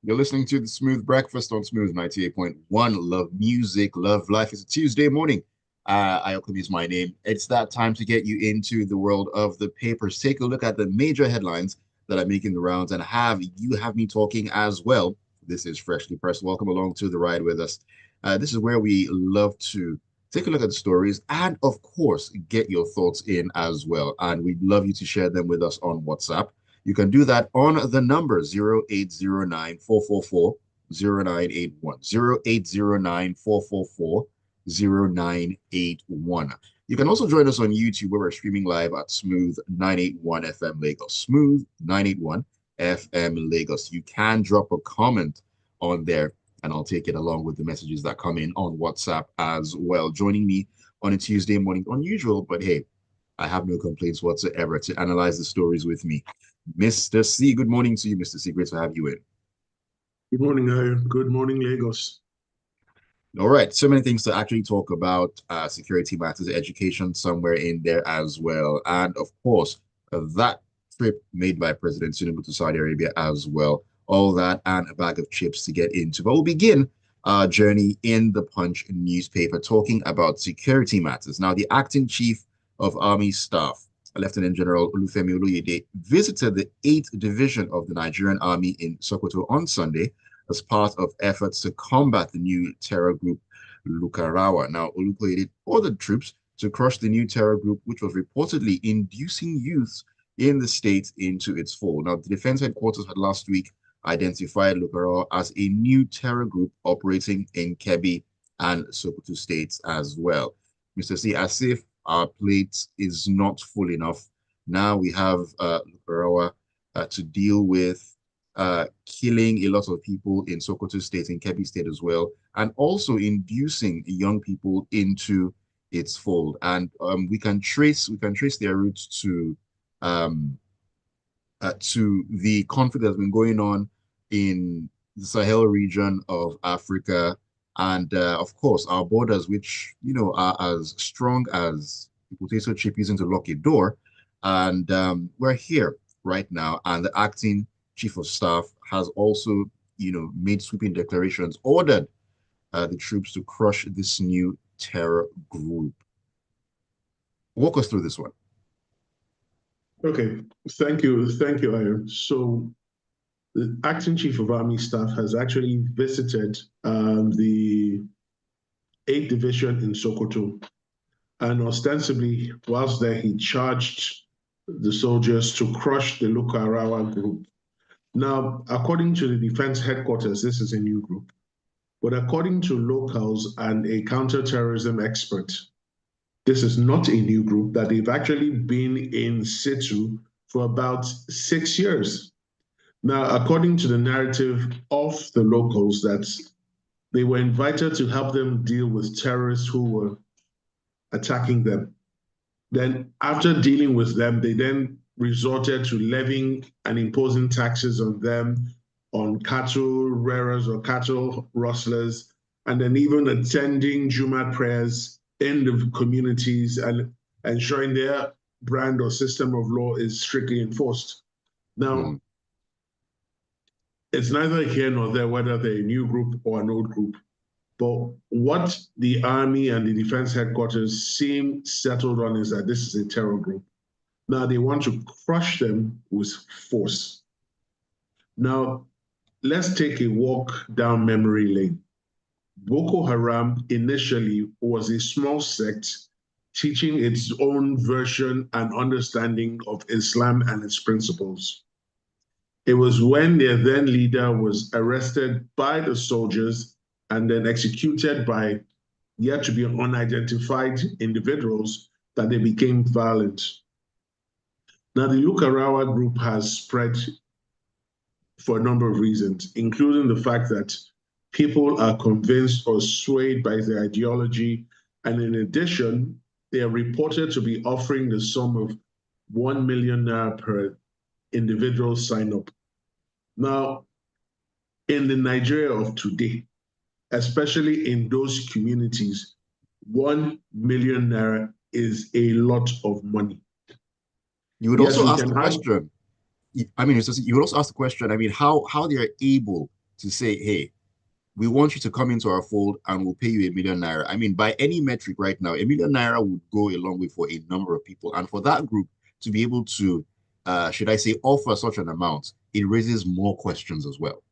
You're listening to the Smooth Breakfast on Smooth 98.1. Love music, love life. It's a Tuesday morning. Ayokunmi is my name. It's that time to get you into the world of the papers. Take a look at the major headlines that are making the rounds and have me talking as well. This is Freshly Pressed. Welcome along to the ride with us. This is where we love to take a look at the stories and, of course, get your thoughts in as well. And we'd love you to share them with us on WhatsApp. You can do that on the number 0809 444 0981. 0809 444 0981. You can also join us on YouTube where we're streaming live at Smooth 981 FM Lagos. Smooth 981 FM Lagos. You can drop a comment on there and I'll take it along with the messages that come in on WhatsApp as well. Joining me on a Tuesday morning, unusual, but hey, I have no complaints whatsoever to analyze the stories with me. Mr. C, good morning to you, Mr. C. Great to have you in. Good morning, Ayo. Good morning, Lagos. All right, so many things to actually talk about. Security matters, education somewhere in there as well. And of course, that trip made by President Tinubu to Saudi Arabia as well. All that and a bag of chips to get into. But we'll begin our journey in the Punch newspaper talking about security matters. Now, the acting chief of Army Staff, Lieutenant General Olufemi Oloyede, visited the 8th Division of the Nigerian Army in Sokoto on Sunday as part of efforts to combat the new terror group Lukarawa. Now, Oloyede ordered troops to crush the new terror group, which was reportedly inducing youths in the state into its fold. Now, the defense headquarters had last week identified Lukarawa as a new terror group operating in Kebbi and Sokoto states as well. Mr. C, as if our plate is not full enough. Now we have Lukarawa to deal with killing a lot of people in Sokoto State, in Kebbi State as well, and also inducing young people into its fold. And we can trace their roots to the conflict that's been going on in the Sahel region of Africa, and of course our borders, which are as strong as a potato chip using to lock a door. And we're here right now, and the acting chief of staff has also made sweeping declarations, ordered the troops to crush this new terror group. Walk us through this one. Okay, thank you, Ayo. So the acting chief of Army Staff has actually visited the 8th Division in Sokoto, and ostensibly, whilst there, he charged the soldiers to crush the Lukarawa group. Now, according to the defense headquarters, this is a new group, but according to locals and a counterterrorism expert, this is not a new group, that they've actually been in situ for about 6 years. Now, according to the narrative of the locals, that they were invited to help them deal with terrorists who were attacking them. Then after dealing with them, they then resorted to levying and imposing taxes on them, on cattle rearers or cattle rustlers, and then even attending Juma prayers in the communities and ensuring their brand or system of law is strictly enforced. Now, it's neither here nor there whether they're a new group or an old group. But what the Army and the Defense Headquarters seem settled on is that this is a terror group. Now they want to crush them with force. Now, let's take a walk down memory lane. Boko Haram initially was a small sect teaching its own version and understanding of Islam and its principles. It was when their then leader was arrested by the soldiers and then executed by yet to be unidentified individuals that they became violent. Now, the Lukarawa group has spread for a number of reasons, including the fact that people are convinced or swayed by their ideology. And in addition, they are reported to be offering the sum of 1 million naira per individual sign up. Now, in the Nigeria of today, especially in those communities, 1 million naira is a lot of money. You would Yes, also we ask can the have. question. I mean, you would also ask the question. I mean, how they are able to say, "Hey, we want you to come into our fold and we'll pay you 1 million naira." I mean, by any metric right now, 1 million naira would go a long way for a number of people. And for that group to be able to, should I say, offer such an amount, it raises more questions as well.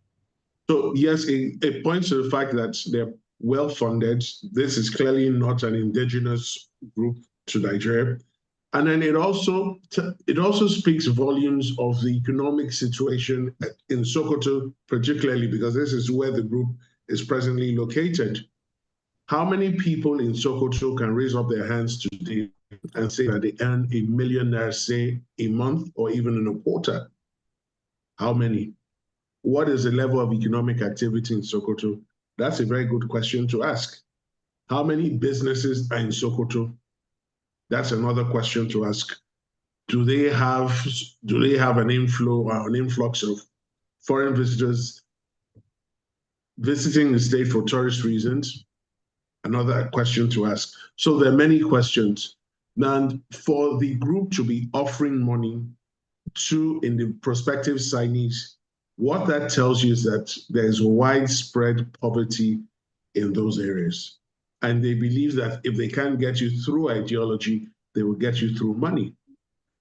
So yes, it points to the fact that they're well funded. This is clearly not an indigenous group to Nigeria. And then it also speaks volumes of the economic situation in Sokoto, particularly because this is where the group is presently located. How many people in Sokoto can raise up their hands today and say that they earn 1 million naira, say, a month or even in a quarter? How many? What is the level of economic activity in Sokoto? That's a very good question to ask. How many businesses are in Sokoto? That's another question to ask. Do they have an inflow or an influx of foreign visitors visiting the state for tourist reasons? Another question to ask. So there are many questions. And for the group to be offering money to in the prospective signees, what that tells you is that there's widespread poverty in those areas. And they believe that if they can't get you through ideology, they will get you through money.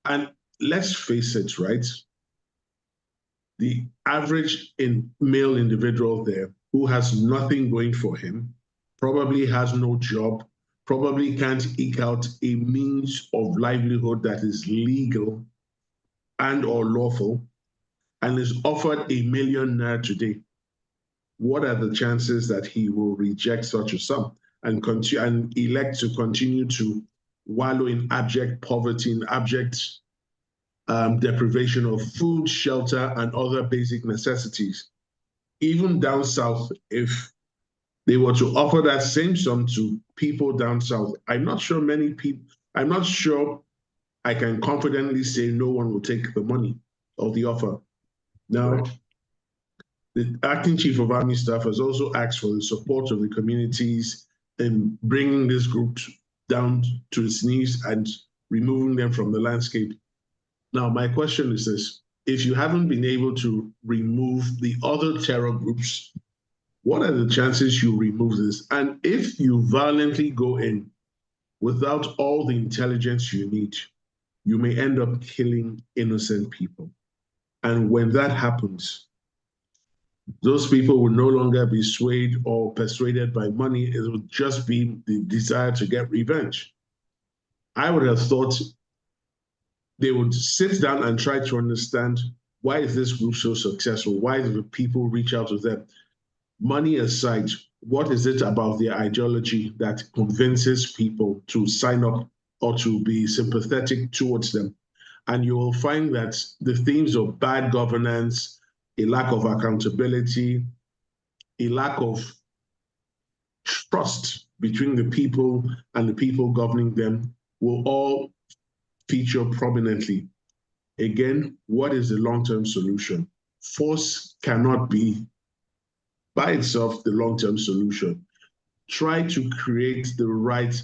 And let's face it, right? The average male individual there who has nothing going for him, probably has no job, probably can't eke out a means of livelihood that is legal and or lawful, and is offered 1 million naira today. What are the chances that he will reject such a sum and elect to continue to wallow in abject poverty, in abject deprivation of food, shelter, and other basic necessities? Even down south, if they were to offer that same sum to people down south, I'm not sure I can confidently say no one will take the money or the offer. Now, Right. the acting chief of army staff has also asked for the support of the communities in bringing this group down to its knees and removing them from the landscape. Now, my question is this: if you haven't been able to remove the other terror groups, what are the chances you remove this? And if you violently go in without all the intelligence you need, you may end up killing innocent people. And when that happens, those people will no longer be swayed or persuaded by money. It will just be the desire to get revenge. I would have thought they would sit down and try to understand, why is this group so successful? Why do the people reach out to them? Money aside, what is it about their ideology that convinces people to sign up or to be sympathetic towards them? And you will find that the themes of bad governance, a lack of accountability, a lack of trust between the people and the people governing them will all feature prominently. Again, what is the long-term solution? Force cannot be by itself the long-term solution. Try to create the right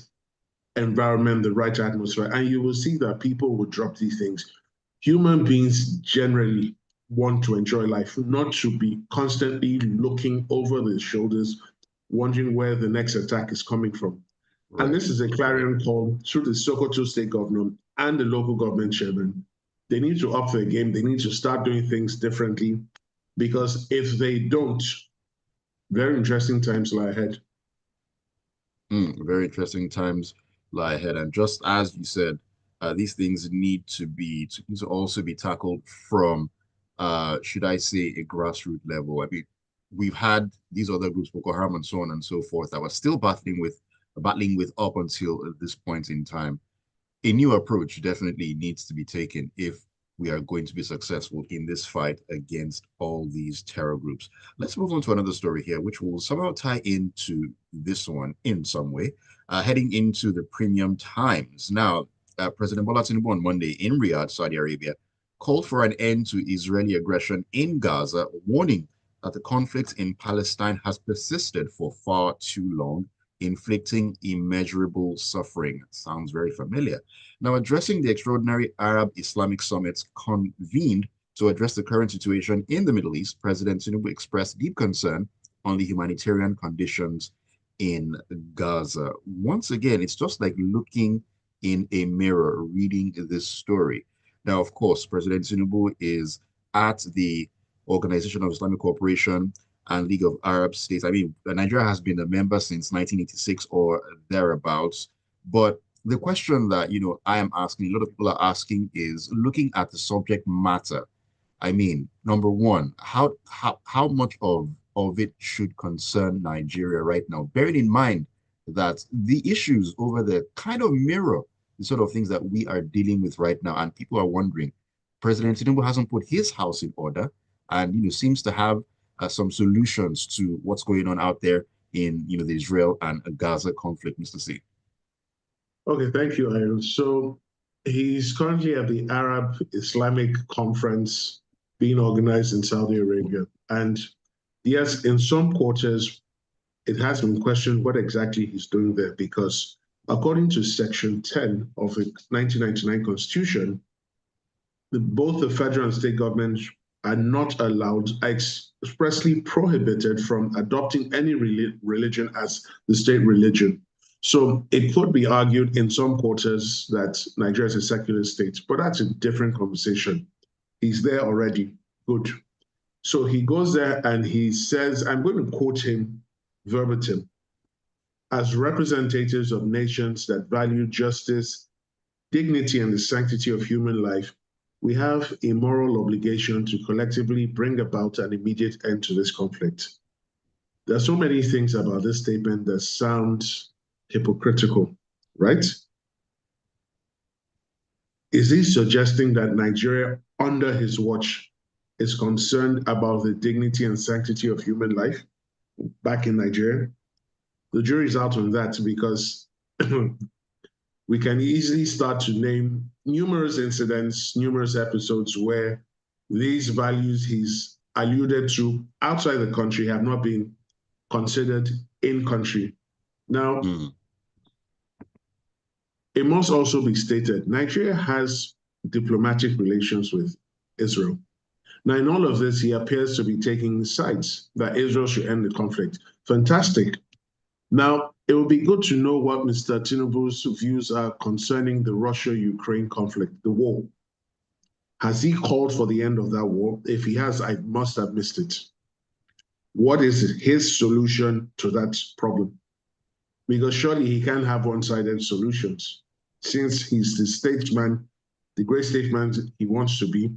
environment, the right atmosphere, and you will see that people will drop these things. Human beings generally want to enjoy life, not to be constantly looking over their shoulders, wondering where the next attack is coming from. And Right. this is a clarion call through the Sokoto state governor and the local government chairman. They need to up their game. They need to start doing things differently, because if they don't, very interesting times lie ahead. Very interesting times lie ahead. And just as you said, these things need to also be tackled from, should I say, a grassroots level. I mean, we've had these other groups, Boko Haram and so on and so forth, that were still battling with up until this point in time. A new approach definitely needs to be taken if we are going to be successful in this fight against all these terror groups. Let's move on to another story here, which will somehow tie into this one in some way, heading into the premium times. Now, President Bola Tinubu on Monday in Riyadh, Saudi Arabia, called for an end to Israeli aggression in Gaza, warning that the conflict in Palestine has persisted for far too long, inflicting immeasurable suffering. Sounds very familiar. Now, addressing the extraordinary Arab Islamic summit convened to address the current situation in the Middle East, President Tinubu expressed deep concern on the humanitarian conditions in Gaza. Once again, it's just like looking in a mirror, reading this story. Now, of course, President Tinubu is at the Organization of Islamic Cooperation and League of Arab States. I mean, Nigeria has been a member since 1986 or thereabouts. But the question that I am asking, a lot of people are asking, is looking at the subject matter. I mean, number one, how much of it should concern Nigeria right now, bearing in mind that the issues over there kind of mirror the sort of things that we are dealing with right now, and people are wondering. President Tinubu hasn't put his house in order, and seems to have some solutions to what's going on out there in the Israel and Gaza conflict, Mr. C. Okay, thank you, Aaron. So he's currently at the Arab Islamic Conference being organized in Saudi Arabia. And yes, in some quarters, it has been questioned what exactly he's doing there, because according to Section 10 of the 1999 Constitution, both the federal and state governments are not allowed, expressly prohibited from adopting any religion as the state religion. So it could be argued in some quarters that Nigeria is a secular state, but that's a different conversation. He's there already. Good. So he goes there and he says, I'm going to quote him verbatim, as representatives of nations that value justice, dignity, and the sanctity of human life, we have a moral obligation to collectively bring about an immediate end to this conflict. There are so many things about this statement that sound hypocritical, right? Is he suggesting that Nigeria, under his watch, is concerned about the dignity and sanctity of human life back in Nigeria? The jury's out on that, because we can easily start to name numerous incidents, numerous episodes where these values he's alluded to outside the country have not been considered in country. Now, it must also be stated, Nigeria has diplomatic relations with Israel. Now, in all of this, he appears to be taking sides that Israel should end the conflict. Fantastic. Now, it would be good to know what Mr. Tinubu's views are concerning the Russia-Ukraine conflict, the war. Has he called for the end of that war? If he has, I must have missed it. What is his solution to that problem? Because surely he can't have one-sided solutions. Since he's the statesman, the great statesman he wants to be,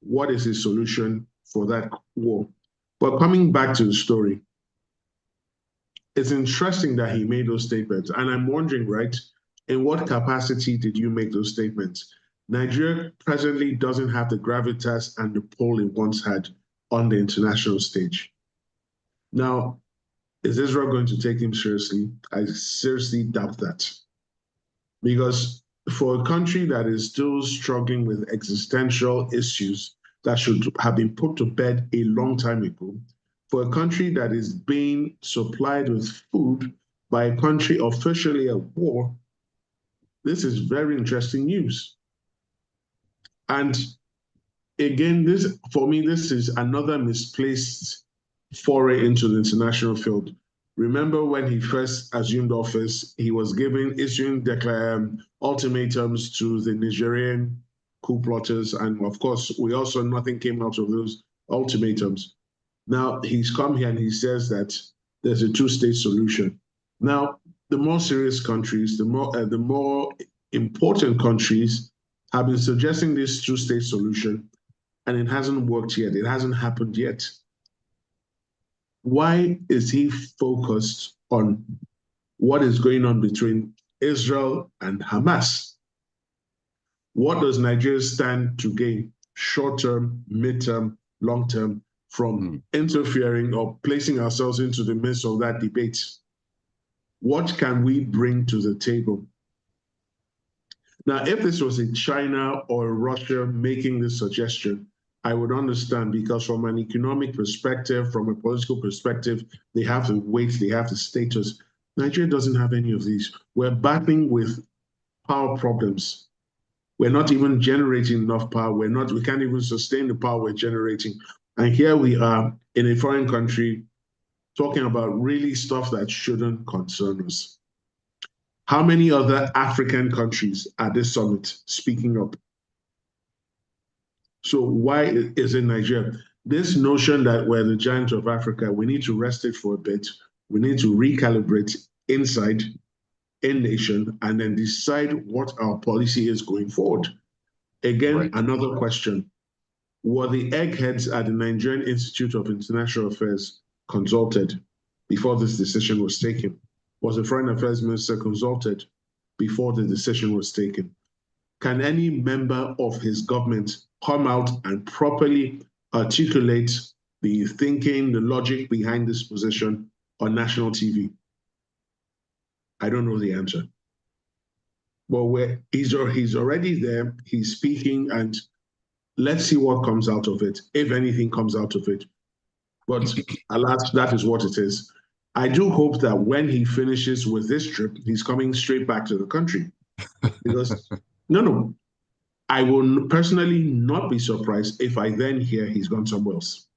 what is his solution for that war? But coming back to the story, it's interesting that he made those statements. And I'm wondering, right, in what capacity did you make those statements? Nigeria presently doesn't have the gravitas and the pull it once had on the international stage. Now, is Israel going to take him seriously? I seriously doubt that. Because for a country that is still struggling with existential issues that should have been put to bed a long time ago, for a country that is being supplied with food by a country officially at war, this is very interesting news. And again, this, for me, this is another misplaced foray into the international field. Remember when he first assumed office, he was issuing ultimatums to the Nigerian coup plotters. And of course, we also, nothing came out of those ultimatums. Now he's come here and he says that there's a two-state solution. Now, the more serious countries, the more important countries have been suggesting this two-state solution, and it hasn't worked yet. It hasn't happened yet. Why is he focused on what is going on between Israel and Hamas? What does Nigeria stand to gain short-term, mid-term, long-term from interfering or placing ourselves into the midst of that debate? What can we bring to the table? Now, if this was in China or Russia making this suggestion, I would understand, because from an economic perspective, from a political perspective, they have the weight, they have the status. Nigeria doesn't have any of these. We're battling with power problems. We're not even generating enough power. We can't even sustain the power we're generating. And here we are in a foreign country talking about really stuff that shouldn't concern us. How many other African countries at this summit speaking up? So why is it Nigeria? This notion that we're the giant of Africa, we need to rest it for a bit. We need to recalibrate inside, in nation, and then decide what our policy is going forward. Again, another question. Were the eggheads at the Nigerian Institute of International Affairs consulted before this decision was taken? Was the Foreign Affairs Minister consulted before the decision was taken? Can any member of his government come out and properly articulate the thinking, the logic behind this position on national TV? I don't know the answer. But he's already there, he's speaking, and let's see what comes out of it, if anything comes out of it. But alas, that is what it is. I do hope that when he finishes with this trip, he's coming straight back to the country. Because, no, I will personally not be surprised if I then hear he's gone somewhere else.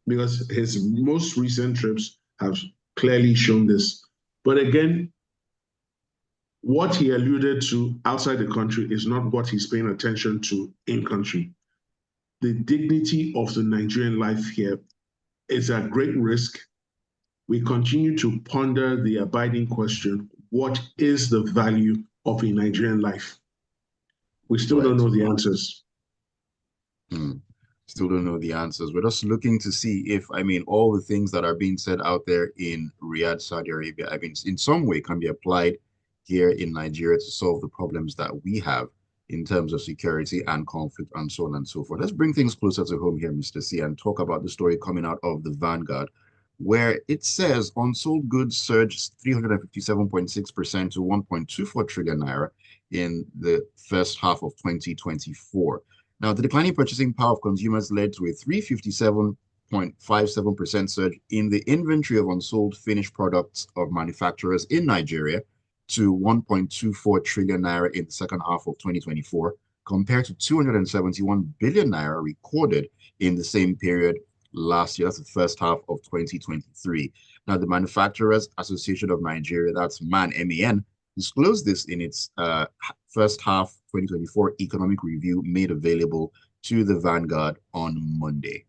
Because his most recent trips have clearly shown this. But again, what he alluded to outside the country is not what he's paying attention to in country. The dignity of the Nigerian life here is at great risk. We continue to ponder the abiding question, what is the value of a Nigerian life? We still don't know the answers. Still don't know the answers. We're just looking to see if, all the things that are being said out there in Riyadh, Saudi Arabia, in some way can be applied here in Nigeria to solve the problems that we have in terms of security and conflict and so on and so forth. Let's bring things closer to home here, Mr. C, and talk about the story coming out of the Vanguard, where it says unsold goods surged 357.6% to 1.24 trillion naira in the first half of 2024. Now, the declining purchasing power of consumers led to a 357.57% surge in the inventory of unsold finished products of manufacturers in Nigeria to 1.24 trillion naira in the second half of 2024, compared to 271 billion naira recorded in the same period last year. That's the first half of 2023. Now, the Manufacturers Association of Nigeria, that's MAN, M-A-N, disclosed this in its first half 2024 economic review made available to the Vanguard on Monday.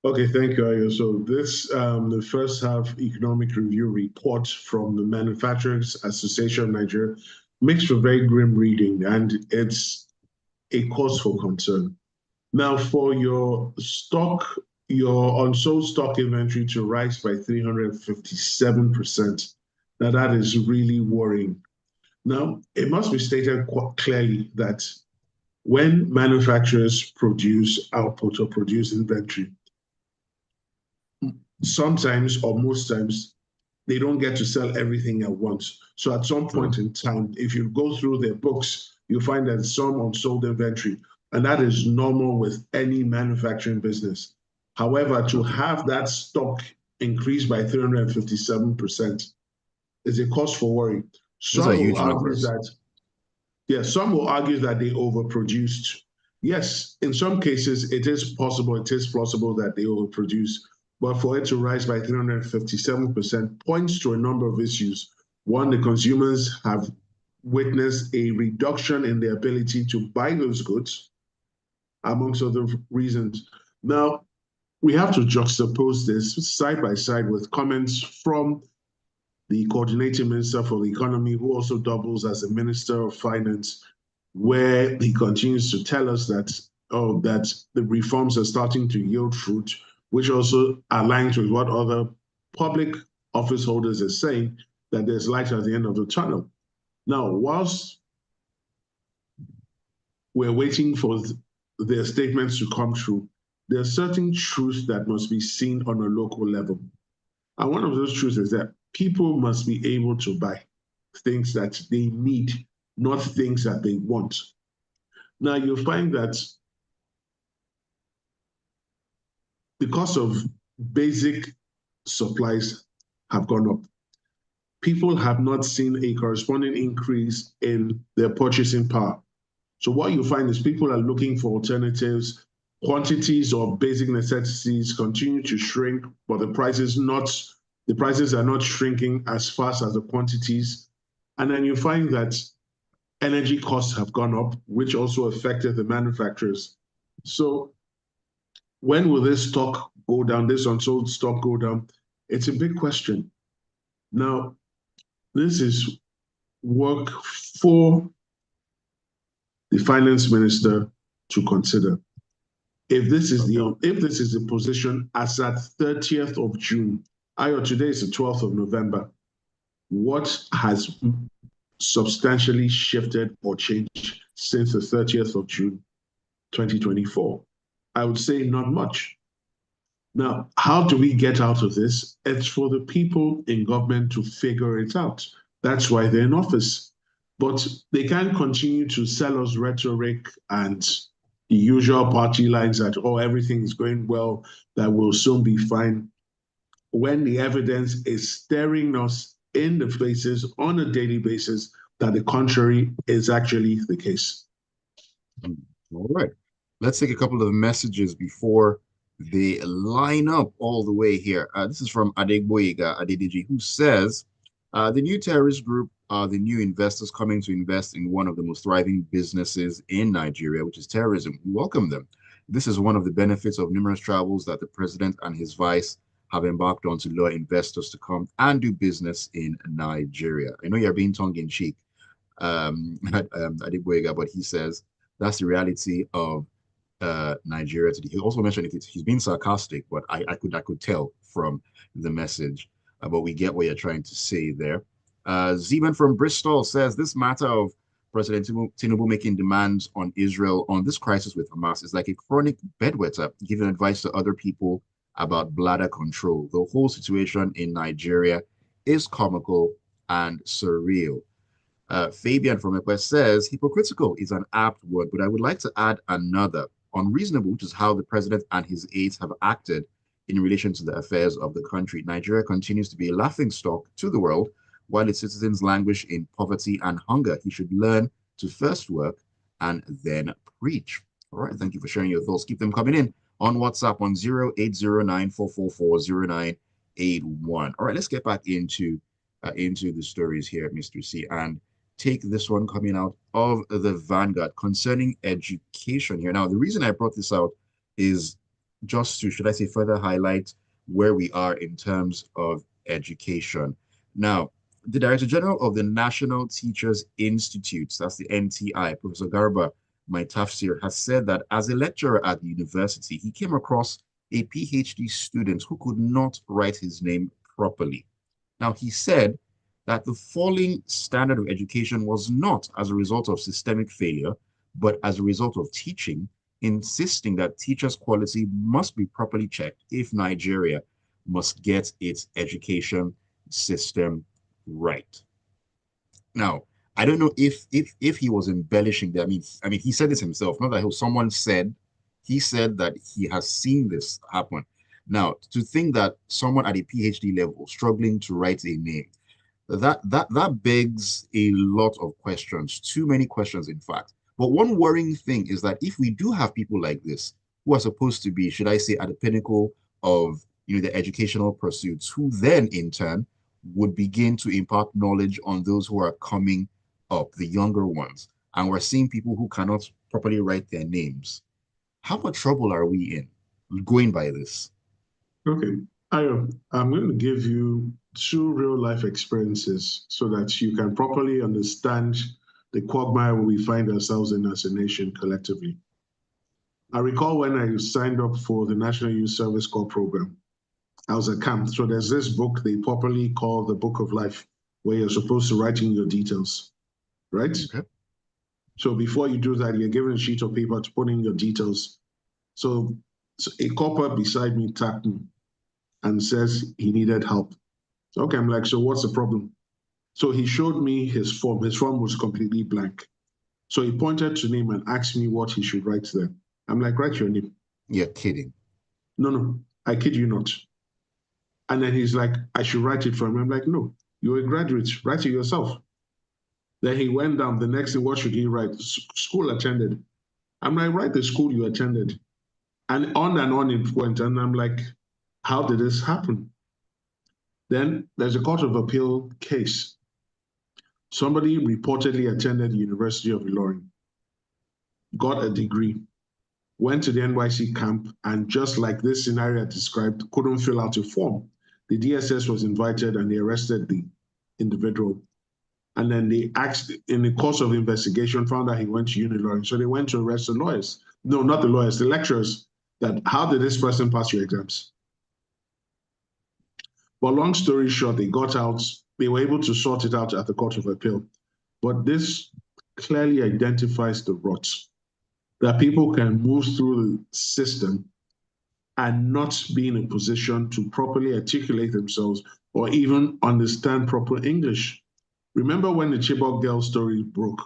Okay, thank you, Ayo. So this, the first half economic review report from the Manufacturers Association of Nigeria makes for very grim reading, and it's a cause for concern. Now, for your unsold stock inventory to rise by 357%, now that is really worrying. Now, it must be stated quite clearly that when manufacturers produce output or produce inventory, sometimes or most times, they don't get to sell everything at once. So at some point in time, if you go through their books, you find that some unsold inventory, and that is normal with any manufacturing business. However, to have that stock increase by 357% is a cause for worry. Some will argue that they overproduced. Yes, in some cases, it is plausible that they overproduced, but for it to rise by 357% points to a number of issues. One, the consumers have witnessed a reduction in their ability to buy those goods, amongst other reasons. Now, we have to juxtapose this side by side with comments from the coordinating minister for the economy, who also doubles as the minister of finance, where he continues to tell us that the reforms are starting to yield fruit, which also aligns with what other public office holders are saying, that there's light at the end of the tunnel. Now, whilst we're waiting for their statements to come true. There are certain truths that must be seen on a local level. And one of those truths is that people must be able to buy things that they need, not things that they want. Now, you'll find that the cost of basic supplies have gone up. People have not seen a corresponding increase in their purchasing power. So what you find is people are looking for alternatives. Quantities of basic necessities continue to shrink, but the prices are not shrinking as fast as the quantities. And then you find that energy costs have gone up, which also affected the manufacturers. So when will this stock go down, this unsold stock go down? It's a big question. Now, this is work for the finance minister to consider. If this is the position as at 30th of June, today is the 12th of November, what has substantially shifted or changed since the 30th of June, 2024? I would say not much. Now, how do we get out of this? It's for the people in government to figure it out. That's why they're in office. But they can't continue to sell us rhetoric and the usual party lines that, oh, everything is going well, that will soon be fine, when the evidence is staring us in the faces on a daily basis that the contrary is actually the case. All right. Let's take a couple of messages before they line up all the way here. This is from Adegboyega Adedeji, who says, the new terrorist group are the new investors coming to invest in one of the most thriving businesses in Nigeria, which is terrorism. We welcome them. This is one of the benefits of numerous travels that the president and his vice have embarked on to lure investors to come and do business in Nigeria. I know you're being tongue-in-cheek, Adegboyega, but he says that's the reality of Nigeria today. He also mentioned he's being sarcastic, but I could tell from the message. But we get what you're trying to say there. Zeman from Bristol says this matter of President Tinubu making demands on Israel on this crisis with Hamas is like a chronic bedwetter giving advice to other people about bladder control. The whole situation in Nigeria is comical and surreal. Fabian from Ekwe says hypocritical is an apt word, but I would like to add another. Unreasonable, which is how the president and his aides have acted in relation to the affairs of the country. Nigeria continues to be a laughingstock to the world while its citizens languish in poverty and hunger. He should learn to first work and then preach. All right, thank you for sharing your thoughts. Keep them coming in on WhatsApp on 0809-444-0981. All right, let's get back into the stories here, Mr. C, and take this one coming out of the Vanguard concerning education here. Now, the reason I brought this out is just to, should I say, further highlight where we are in terms of education. Now, the Director General of the National Teachers Institute, that's the NTI, Professor Garba Maitafsir, has said that as a lecturer at the university, he came across a PhD student who could not write his name properly. Now, he said that the falling standard of education was not as a result of systemic failure, but as a result of teaching, insisting that teachers' quality must be properly checked if Nigeria must get its education system right. Now, I don't know if he was embellishing that. I mean, he said this himself. Not that someone said. He said that he has seen this happen. Now, to think that someone at a PhD level struggling to write a name, that begs a lot of questions. Too many questions, in fact. But one worrying thing is that if we do have people like this who are supposed to be, should I say, at the pinnacle of the educational pursuits, who then in turn would begin to impart knowledge on those who are coming up, the younger ones, and we're seeing people who cannot properly write their names. How much trouble are we in going by this? Okay, I'm going to give you two real life experiences so that you can properly understand the quagmire we find ourselves in as a nation collectively. I recall when I signed up for the National Youth Service Corps program, I was at camp. So there's this book they popularly call the Book of Life, where you're supposed to write in your details, right? Okay. So before you do that, you're given a sheet of paper to put in your details. So a copper beside me tapped me and says he needed help. Okay, I'm like, so what's the problem? So he showed me his form. His form was completely blank. So he pointed to name and asked me what he should write there. I'm like, write your name. You're kidding. No, no, I kid you not. And then he's like, I should write it for him. I'm like, no, you're a graduate, write it yourself. Then he went down. The next thing, what should he write? School attended. I'm like, write the school you attended. And on it went. And I'm like, how did this happen? Then there's a Court of Appeal case. Somebody reportedly attended the University of Ilorin, got a degree, went to the NYC camp, and just like this scenario I described, couldn't fill out a form. The DSS was invited and they arrested the individual. And then they asked, in the course of investigation, found out he went to Unilorin. So they went to arrest the lawyers. No, not the lawyers, the lecturers. That how did this person pass your exams? But long story short, they got out. They were able to sort it out at the Court of Appeal. But this clearly identifies the rot that people can move through the system and not be in a position to properly articulate themselves or even understand proper English. Remember when the Chibok girl story broke?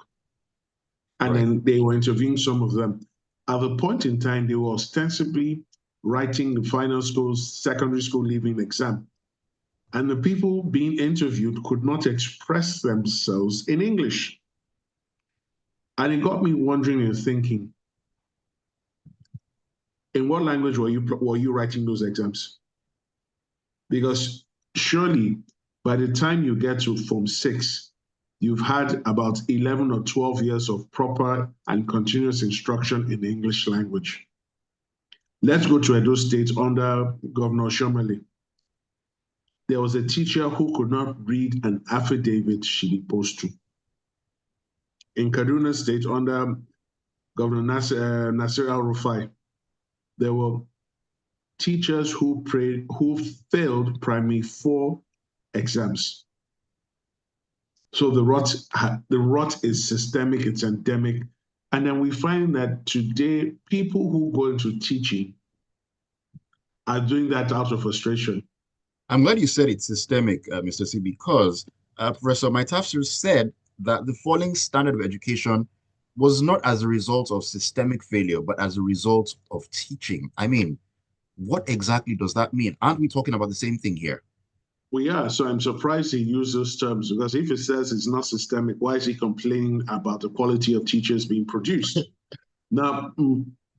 And Right. then they were interviewing some of them. At the point in time, they were ostensibly writing the final school's secondary school leaving exam. And the people being interviewed could not express themselves in English. And it got me wondering and thinking, in what language were you writing those exams? Because surely by the time you get to Form 6, you've had about 11 or 12 years of proper and continuous instruction in the English language. Let's go to Edo State under Governor Shomali. There was a teacher who could not read an affidavit she deposed to. In Kaduna State under Governor Nasir al-Rufai, there were teachers who failed primary 4 exams. So the rot is systemic, it's endemic. And then we find that today, people who go into teaching are doing that out of frustration. I'm glad you said it's systemic, Mr. C, because Professor Maitafsir said that the falling standard of education was not as a result of systemic failure, but as a result of teaching. I mean, what exactly does that mean? Aren't we talking about the same thing here? Well, yeah, so I'm surprised he used those terms because if he says it's not systemic, why is he complaining about the quality of teachers being produced? Now,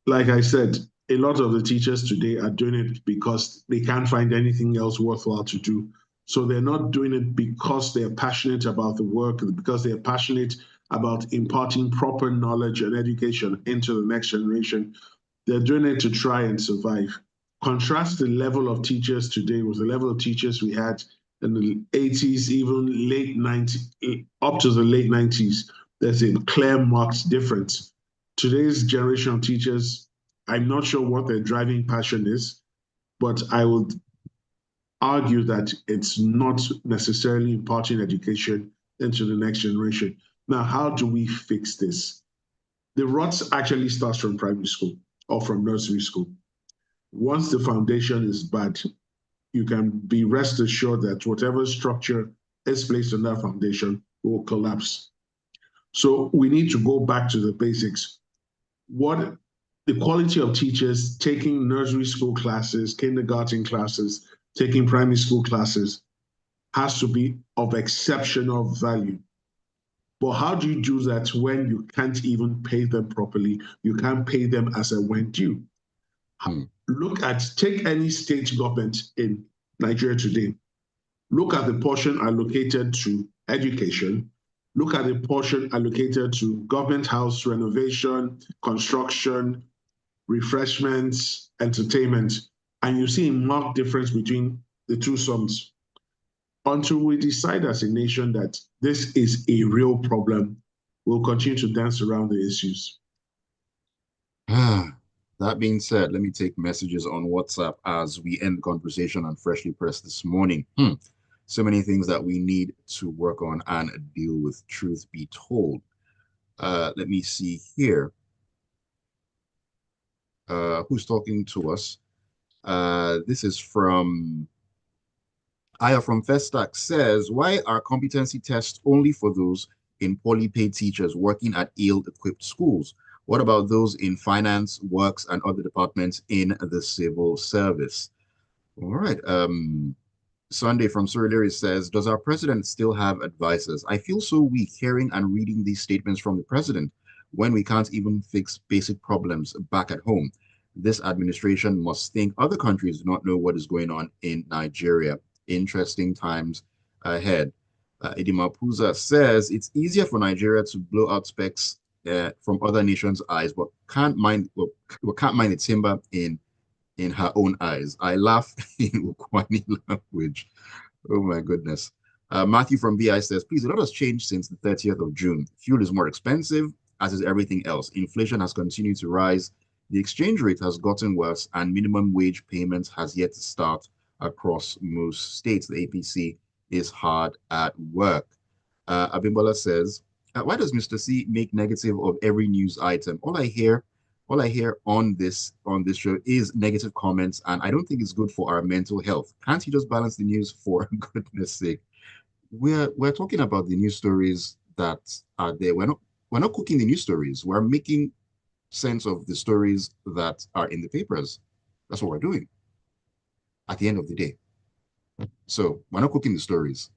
like I said, a lot of the teachers today are doing it because they can't find anything else worthwhile to do. So they're not doing it because they're passionate about the work, because they're passionate about imparting proper knowledge and education into the next generation. They're doing it to try and survive. Contrast the level of teachers today with the level of teachers we had in the 80s, even late 90s, up to the late 90s. There's a clear marked difference. Today's generation of teachers, I'm not sure what their driving passion is, but I would argue that it's not necessarily imparting education into the next generation. Now, how do we fix this? The rot actually starts from primary school or from nursery school. Once the foundation is bad, you can be rest assured that whatever structure is placed on that foundation will collapse. So we need to go back to the basics. What the quality of teachers taking nursery school classes, kindergarten classes, taking primary school classes has to be of exceptional value. But how do you do that when you can't even pay them properly? You can't pay them as a when due. Take any state government in Nigeria today. Look at the portion allocated to education. Look at the portion allocated to government house renovation, construction, refreshments, entertainment, and you see a marked difference between the two sums. Until we decide as a nation that this is a real problem, we'll continue to dance around the issues. That being said, let me take messages on WhatsApp as we end the conversation on Freshly Pressed this morning. So many things that we need to work on and deal with, truth be told. Let me see here. Who's talking to us? This is from Aya from Festac says, why are competency tests only for those in poorly paid teachers working at ill-equipped schools? What about those in finance, works, and other departments in the civil service? All right. Sunday from Surrey says, does our president still have advisors? I feel so weak hearing and reading these statements from the president when we can't even fix basic problems back at home. This administration must think other countries do not know what is going on in Nigeria. Interesting times ahead. Idimapuza says it's easier for Nigeria to blow out specks from other nations' eyes, but can't mind its timber in her own eyes. I laugh in Ukwani language. Oh my goodness. Matthew from BI says, please, a lot has changed since the 30th of June. Fuel is more expensive, as is everything else. Inflation has continued to rise. The exchange rate has gotten worse, and minimum wage payments has yet to start across most states. The APC is hard at work. Abimbola says, why does Mr. C make negative of every news item? All I hear on this show is negative comments, and I don't think it's good for our mental health. Can't you just balance the news for goodness sake? We're talking about the news stories that are there. We're not cooking the news stories. We're making sense of the stories that are in the papers. That's what we're doing at the end of the day. So we're not cooking the stories.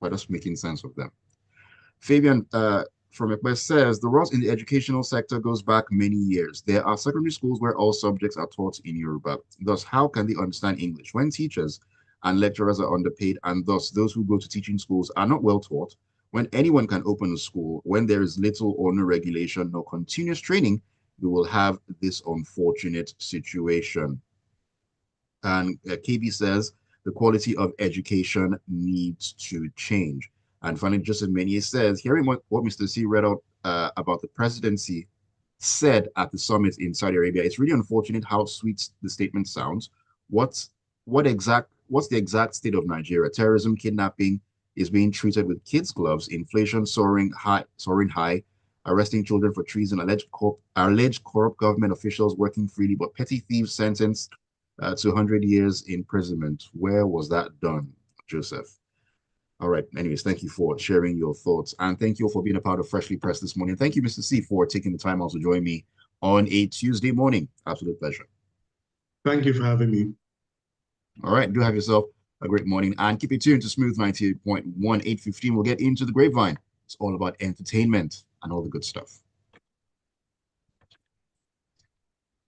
We're just making sense of them. Fabian from Ekbe says, the rot in the educational sector goes back many years. There are secondary schools where all subjects are taught in Yoruba. Thus, how can they understand English when teachers and lecturers are underpaid, and thus those who go to teaching schools are not well taught? When anyone can open a school, when there is little or no regulation, no continuous training, we will have this unfortunate situation. And KB says the quality of education needs to change. And finally, Joseph Menier says, hearing what Mr. C read out about the presidency said at the summit in Saudi Arabia, it's really unfortunate how sweet the statement sounds. What's the exact state of Nigeria? Terrorism, kidnapping is being treated with kids' gloves, inflation soaring high, arresting children for treason, alleged corrupt government officials working freely, but petty thieves sentenced to 100 years imprisonment. Where was that done, Joseph? All right. Anyways, thank you for sharing your thoughts. And thank you all for being a part of Freshly Pressed this morning. Thank you, Mr. C, for taking the time out to join me on a Tuesday morning. Absolute pleasure. Thank you for having me. All right. Do have yourself a great morning and keep it tuned to Smooth 98.1, 8:15. We'll get into the grapevine. It's all about entertainment and all the good stuff.